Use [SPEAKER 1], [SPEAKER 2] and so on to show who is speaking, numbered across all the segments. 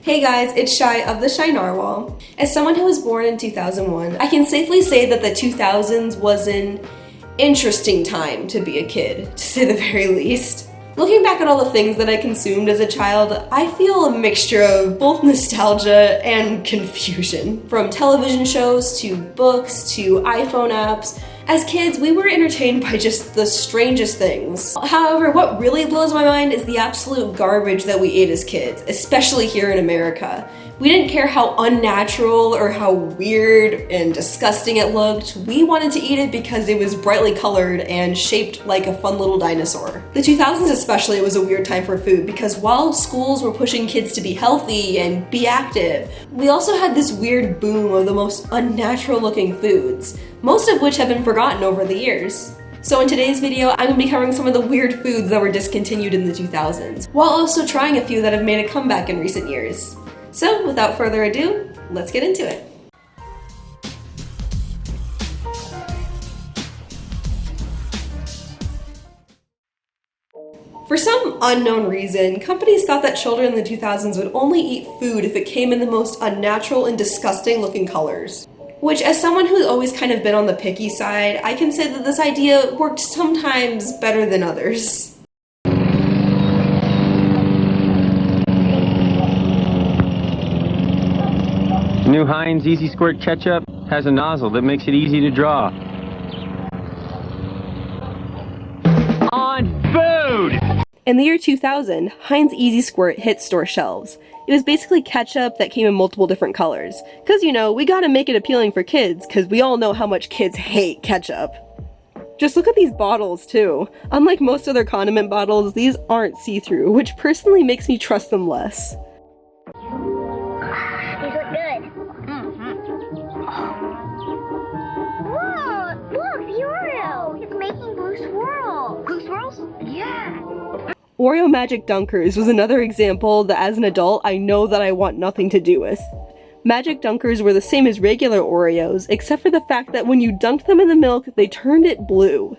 [SPEAKER 1] Hey guys, it's Shy of the Shy Narwhal. As someone who was born in 2001, I can safely say that the 2000s was an interesting time to be a kid, to say the very least. Looking back at all the things that I consumed as a child, I feel a mixture of both nostalgia and confusion. From television shows to books to iPhone apps, as kids, we were entertained by just the strangest things. However, what really blows my mind is the absolute garbage that we ate as kids, especially here in America. We didn't care how unnatural or how weird and disgusting it looked. We wanted to eat it because it was brightly colored and shaped like a fun little dinosaur. The 2000s especially was a weird time for food because while schools were pushing kids to be healthy and be active, we also had this weird boom of the most unnatural looking foods, most of which have been forgotten over the years. So in today's video, I'm going to be covering some of the weird foods that were discontinued in the 2000s, while also trying a few that have made a comeback in recent years. So without further ado, let's get into it. For some unknown reason, companies thought that children in the 2000s would only eat food if it came in the most unnatural and disgusting looking colors. Which, as someone who's always kind of been on the picky side, I can say that this idea worked sometimes better than others.
[SPEAKER 2] New Heinz Easy Squirt Ketchup has a nozzle that makes it easy to draw. On food!
[SPEAKER 1] In the year 2000, Heinz Easy Squirt hit store shelves. It was basically ketchup that came in multiple different colors. Cause you know, we gotta make it appealing for kids, cause we all know how much kids hate ketchup. Just look at these bottles too. Unlike most other condiment bottles, these aren't see-through, which personally makes me trust them less.
[SPEAKER 3] These look good. Whoa! Look, the Oreo! It's making blue swirls. Blue swirls? Yeah.
[SPEAKER 1] Oreo Magic Dunkers was another example that as an adult I know that I want nothing to do with. Magic Dunkers were the same as regular Oreos, except for the fact that when you dunked them in the milk, they turned it blue.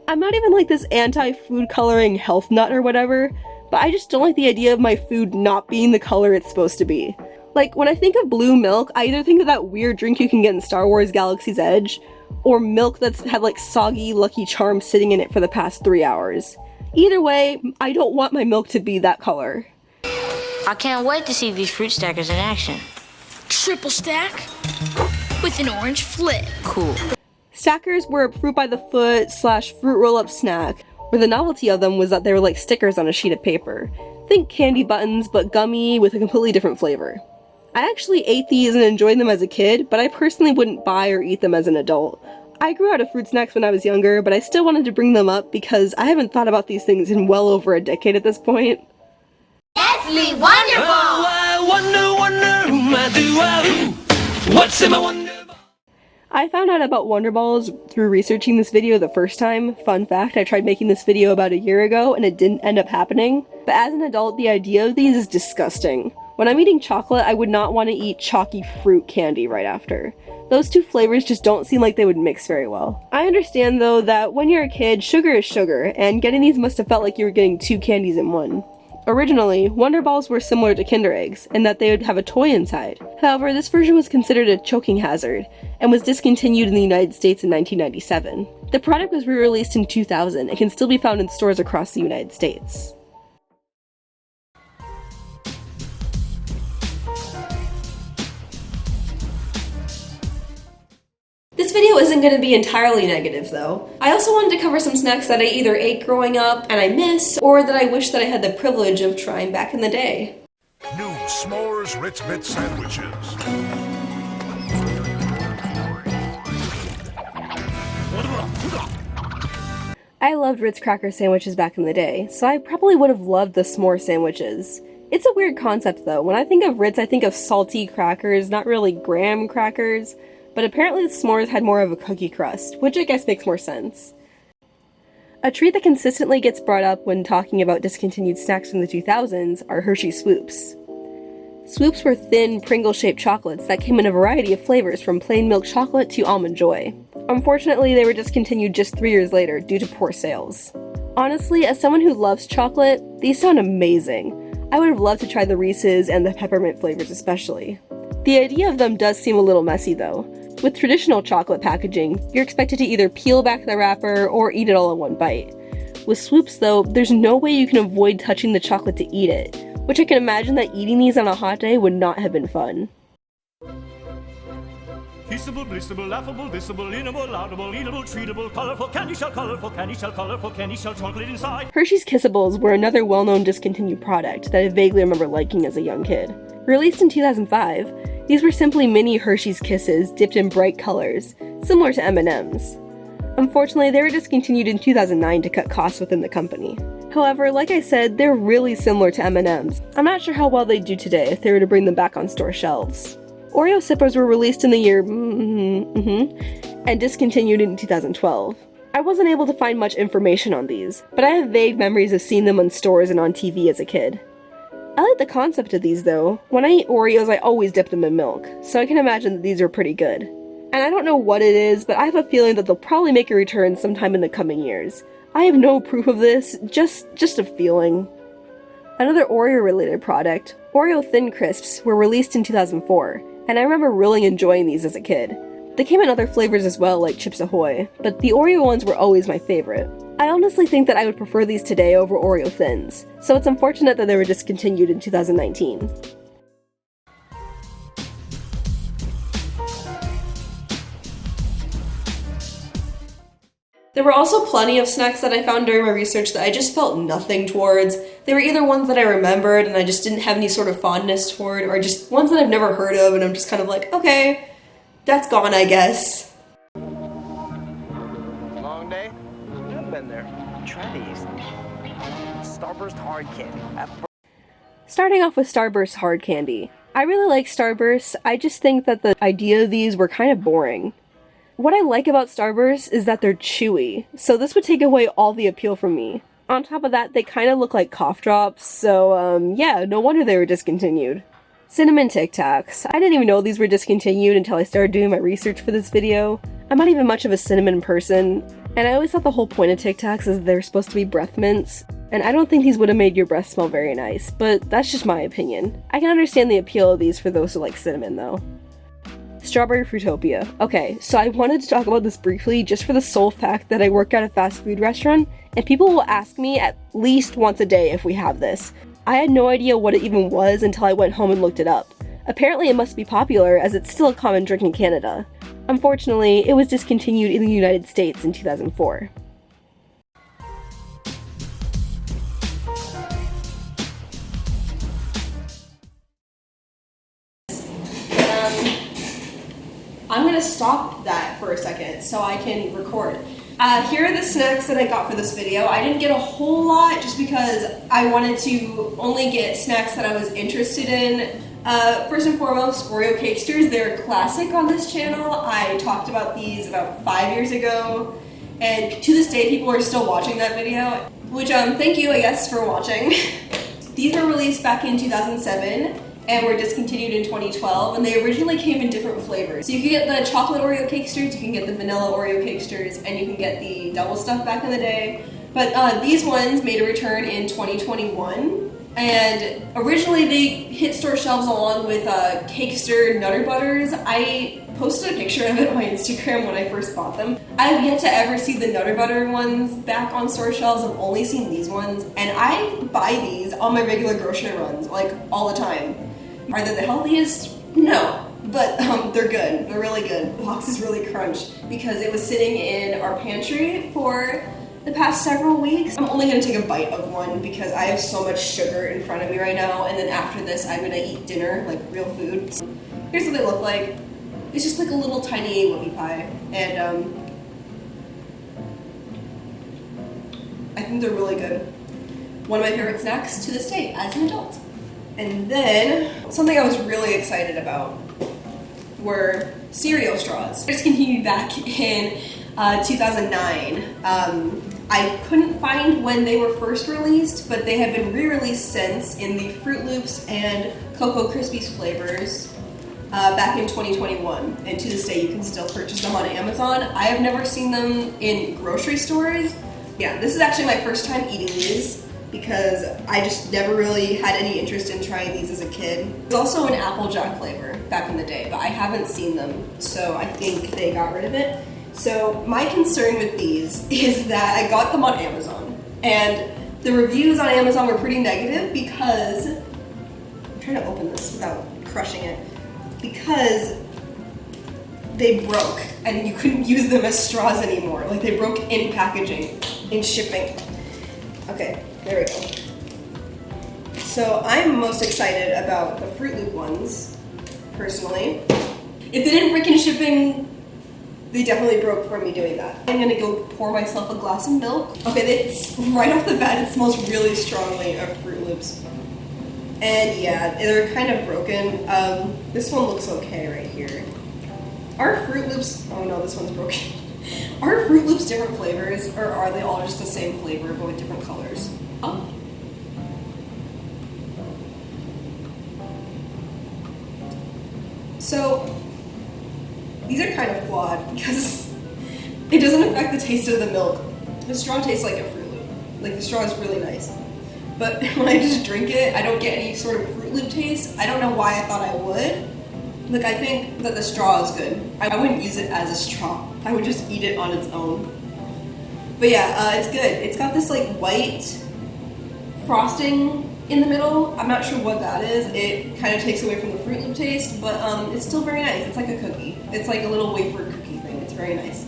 [SPEAKER 1] I'm not even like this anti-food coloring health nut or whatever, but I just don't like the idea of my food not being the color it's supposed to be. Like, when I think of blue milk, I either think of that weird drink you can get in Star Wars Galaxy's Edge, or milk that's had like soggy Lucky Charms sitting in it for the past 3 hours. Either way, I don't want my milk to be that color.
[SPEAKER 4] I can't wait to see these fruit stackers in action.
[SPEAKER 5] Triple stack with an orange flip.
[SPEAKER 4] Cool.
[SPEAKER 1] Stackers were a fruit by the foot / fruit roll-up snack, where the novelty of them was that they were like stickers on a sheet of paper. Think candy buttons, but gummy with a completely different flavor. I actually ate these and enjoyed them as a kid, but I personally wouldn't buy or eat them as an adult. I grew out of fruit snacks when I was younger, but I still wanted to bring them up because I haven't thought about these things in well over a decade at this point.
[SPEAKER 3] Deathly wonderful!
[SPEAKER 6] Oh, I wonder whom I do. What's in my wonder ball?
[SPEAKER 1] I found out about Wonder Balls through researching this video the first time. Fun fact, I tried making this video about a year ago and it didn't end up happening. But as an adult, the idea of these is disgusting. When I'm eating chocolate, I would not want to eat chalky fruit candy right after. Those two flavors just don't seem like they would mix very well. I understand though that when you're a kid, sugar is sugar, and getting these must have felt like you were getting 2 candies in one. Originally, Wonder Balls were similar to Kinder Eggs, in that they would have a toy inside. However, this version was considered a choking hazard, and was discontinued in the United States in 1997. The product was re-released in 2000 and can still be found in stores across the United States. This video isn't going to be entirely negative though. I also wanted to cover some snacks that I either ate growing up and I miss, or that I wish that I had the privilege of trying back in the day.
[SPEAKER 7] New S'mores Ritz Bit Sandwiches.
[SPEAKER 1] I loved Ritz cracker sandwiches back in the day, so I probably would have loved the s'more sandwiches. It's a weird concept though. When I think of Ritz, I think of salty crackers, not really graham crackers. But apparently the s'mores had more of a cookie crust, which I guess makes more sense. A treat that consistently gets brought up when talking about discontinued snacks from the 2000s are Hershey Swoops. Swoops were thin, Pringle-shaped chocolates that came in a variety of flavors from plain milk chocolate to almond joy. Unfortunately, they were discontinued just 3 years later due to poor sales. Honestly, as someone who loves chocolate, these sound amazing. I would have loved to try the Reese's and the peppermint flavors especially. The idea of them does seem a little messy though. With traditional chocolate packaging, you're expected to either peel back the wrapper or eat it all in one bite. With Swoops though, there's no way you can avoid touching the chocolate to eat it, which I can imagine that eating these on a hot day would not have been fun.
[SPEAKER 8] Kissable, blissable, laughable, visible, inable, laudable, eatable, treatable, colorful candy shell, chocolate inside.
[SPEAKER 1] Hershey's Kissables were another well-known discontinued product that I vaguely remember liking as a young kid. Released in 2005, these were simply mini Hershey's Kisses dipped in bright colors, similar to M&M's. Unfortunately, they were discontinued in 2009 to cut costs within the company. However, like I said, they're really similar to M&M's. I'm not sure how well they'd do today if they were to bring them back on store shelves. Oreo Sippers were released in the year and discontinued in 2012. I wasn't able to find much information on these, but I have vague memories of seeing them on stores and on TV as a kid. I like the concept of these though. When I eat Oreos, I always dip them in milk, so I can imagine that these are pretty good. And I don't know what it is, but I have a feeling that they'll probably make a return sometime in the coming years. I have no proof of this, just a feeling. Another Oreo-related product, Oreo Thin Crisps, were released in 2004. And I remember really enjoying these as a kid. They came in other flavors as well, like Chips Ahoy, but the Oreo ones were always my favorite. I honestly think that I would prefer these today over Oreo Thins, so it's unfortunate that they were discontinued in 2019. There were also plenty of snacks that I found during my research that I just felt nothing towards. They were either ones that I remembered and I just didn't have any sort of fondness toward, or just ones that I've never heard of and I'm just kind of like, okay, that's gone, I guess.
[SPEAKER 9] Long day? I've been there. Try these. Starburst hard candy.
[SPEAKER 1] Starting off with Starburst hard candy. I really like Starbursts, I just think that the idea of these were kind of boring. What I like about Starbursts is that they're chewy, so this would take away all the appeal from me. On top of that, they kind of look like cough drops, so yeah, no wonder they were discontinued. Cinnamon Tic Tacs. I didn't even know these were discontinued until I started doing my research for this video. I'm not even much of a cinnamon person, and I always thought the whole point of Tic Tacs is they're supposed to be breath mints, and I don't think these would have made your breath smell very nice, but that's just my opinion. I can understand the appeal of these for those who like cinnamon though. Strawberry Fruitopia. Okay, so I wanted to talk about this briefly just for the sole fact that I work at a fast food restaurant, and people will ask me at least once a day if we have this. I had no idea what it even was until I went home and looked it up. Apparently it must be popular as it's still a common drink in Canada. Unfortunately, it was discontinued in the United States in 2004. I'm gonna stop that for a second so I can record. Here are the snacks that I got for this video. I didn't get a whole lot just because I wanted to only get snacks that I was interested in. First and foremost, Oreo Cakesters. They're a classic on this channel. I talked about these about 5 years ago, and to this day people are still watching that video, which thank you I guess for watching. These were released back in 2007. And were discontinued in 2012, and they originally came in different flavors. So you can get the chocolate Oreo Cakesters, you can get the vanilla Oreo Cakesters, and you can get the double stuff back in the day. But these ones made a return in 2021, and originally they hit store shelves along with Cakester Nutter Butters. I posted a picture of it on my Instagram when I first bought them. I've yet to ever see the Nutter Butter ones back on store shelves. I've only seen these ones, and I buy these on my regular grocery runs, like all the time. Are they the healthiest? No, but they're good. They're really good. The box is really crunched because it was sitting in our pantry for the past several weeks. I'm only gonna take a bite of one because I have so much sugar in front of me right now, and then after this I'm gonna eat dinner, like real food. So here's what they look like. It's just like a little tiny whoopie pie, and I think they're really good. One of my favorite snacks to this day as an adult. And then, something I was really excited about were cereal straws. Discontinued back in 2009. I couldn't find when they were first released, but they have been re-released since in the Fruit Loops and Cocoa Krispies flavors back in 2021. And to this day, you can still purchase them on Amazon. I have never seen them in grocery stores. Yeah, this is actually my first time eating these. because I just never really had any interest in trying these as a kid. There's also an Applejack flavor back in the day, but I haven't seen them, so I think they got rid of it. So my concern with these is that I got them on Amazon, and the reviews on Amazon were pretty negative because, I'm trying to open this without crushing it, because they broke and you couldn't use them as straws anymore. Like they broke in packaging, in shipping. Okay, there we go. So I'm most excited about the Fruit Loop ones, personally. If they didn't break in shipping, they definitely broke for me doing that. I'm gonna go pour myself a glass of milk. Okay, right off the bat, it smells really strongly of Fruit Loops. And yeah, they're kind of broken. This one looks okay right here. Are Fruit Loops, oh no, this one's broken. Are Fruit Loops different flavors, or are they all just the same flavor but with different colors? Oh. So, these are kind of flawed because it doesn't affect the taste of the milk. The straw tastes like a Fruit Loop. Like the straw is really nice. But when I just drink it, I don't get any sort of Fruit Loop taste. I don't know why I thought I would. Like, I think that the straw is good. I wouldn't use it as a straw. I would just eat it on its own. But yeah, it's good. It's got this like white frosting in the middle. I'm not sure what that is. It kind of takes away from the Fruit Loop taste, but it's still very nice. It's like a cookie. It's like a little wafer cookie thing. It's very nice.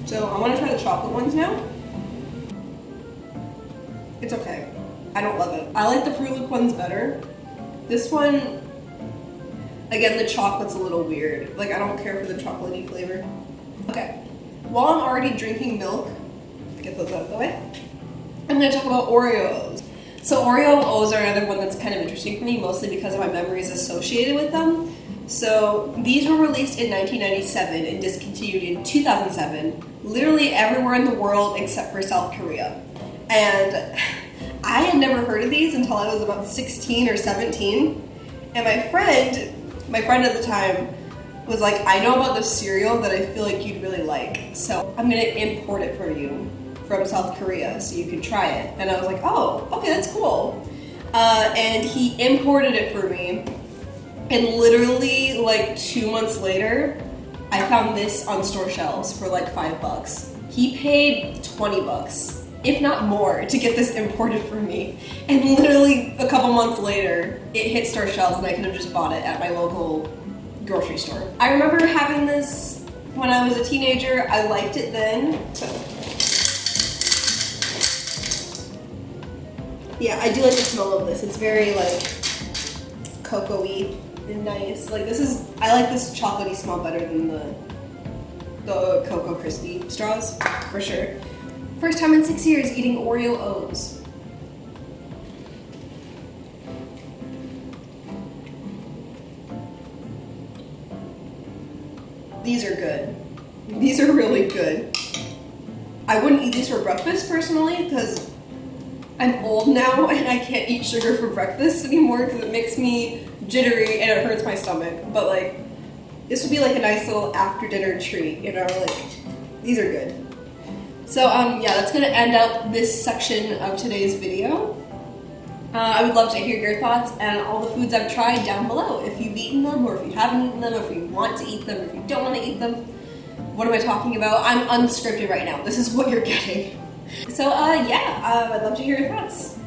[SPEAKER 1] So I want to try the chocolate ones now. It's okay. I don't love it. I like the Fruit Loop ones better. This one, again, the chocolate's a little weird. Like, I don't care for the chocolatey flavor. Okay, while I'm already drinking milk, get those out of the way, I'm gonna talk about Oreo-O's. So Oreo-O's are another one that's kind of interesting for me, mostly because of my memories associated with them. So these were released in 1997 and discontinued in 2007, literally everywhere in the world except for South Korea. And I had never heard of these until I was about 16 or 17. And my friend at the time was like, I know about this cereal that I feel like you'd really like. So I'm gonna import it for you from South Korea so you can try it. And I was like, oh, okay, that's cool. And he imported it for me. And literally like 2 months later, I found this on store shelves for like $5. He paid 20 bucks. If not more, to get this imported for me. And literally a couple months later, it hit store shelves and I could have just bought it at my local grocery store. I remember having this when I was a teenager. I liked it then. So yeah, I do like the smell of this. It's very like cocoa-y and nice. Like I like this chocolatey smell better than the Cocoa Crispy straws, for sure. First time in 6 years eating Oreo-O's. These are good. These are really good. I wouldn't eat these for breakfast personally because I'm old now and I can't eat sugar for breakfast anymore because it makes me jittery and it hurts my stomach. But like, this would be like a nice little after dinner treat, you know, like these are good. So yeah, that's gonna end up this section of today's video. I would love to hear your thoughts and all the foods I've tried down below. If you've eaten them, or if you haven't eaten them, or if you want to eat them, or if you don't want to eat them. What am I talking about? I'm unscripted right now. This is what you're getting. So yeah, I'd love to hear your thoughts.